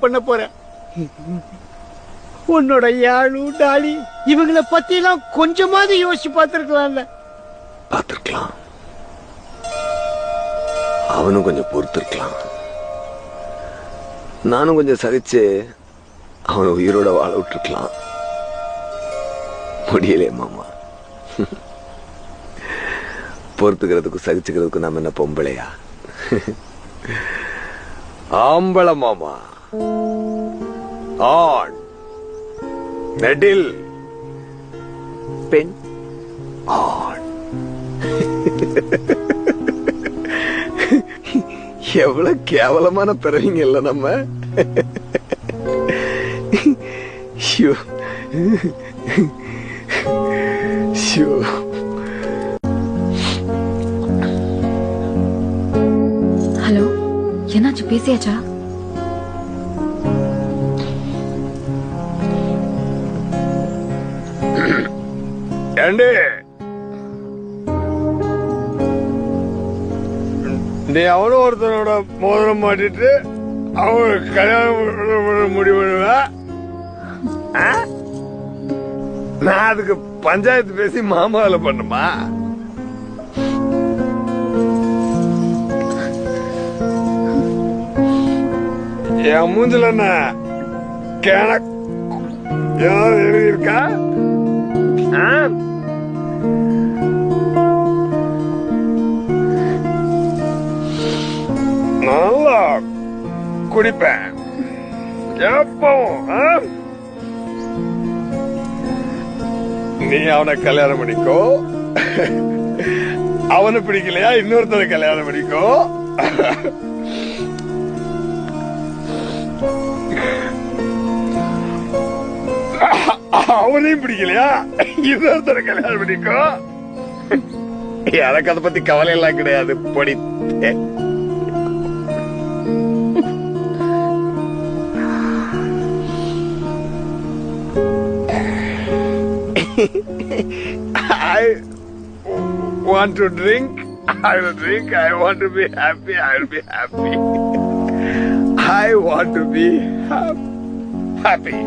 பண்ண போற? உன்னோட யாழு டாலி இவங்களை பத்தி எல்லாம் கொஞ்சமாவது யோசிச்சு பார்த்திருக்கலாம்ல. பார்த்திருக்கலாம், அவனும் கொஞ்சம் பொறுத்திருக்கலாம். நானும் கொஞ்சம் சகிச்சு அவனை உயிரோட வாழ விட்டுருக்கலாம். முடியலையே மாமா. பொறுத்துக்கிறதுக்கும் சகிச்சுக்கிறதுக்கும் நாம என்ன பொம்பளையா? ஆம்பள மாமா. ஆண் நெடில், பெண் ஆண். எவ்வளவு கேவலமான பிறவிங்க இல்ல நம்ம. ஹலோ, என்னாச்சு? பேசியாச்சா? ஏண்டே, நீ அவனும் ஒருத்தனோட மோதிரம் மாட்டிட்டு அவன் கல்யாணம் முடிவு. நான் அதுக்கு பஞ்சாயத்து பேசி மாமாவில பண்ணுமா? என் மூஞ்சில என்ன ஏதாவது எழுதியிருக்கா? நல்லா குடிப்பேன் எப்பவும். நீ அவனை கல்யாணம் பண்ணிக்கோ, அவனை பிடிக்கலையா இன்னொருத்தனை கல்யாணம் பண்ணிக்கோ. அவனையும் பிடிக்கலையா இன்னொருத்தனை கல்யாணம் பண்ணிக்கோ. எனக்கு அதை பத்தி கவலை எல்லாம் கிடையாது. படித்தே I want to drink. I will drink. I want to be happy. I will be happy. I want to be happy.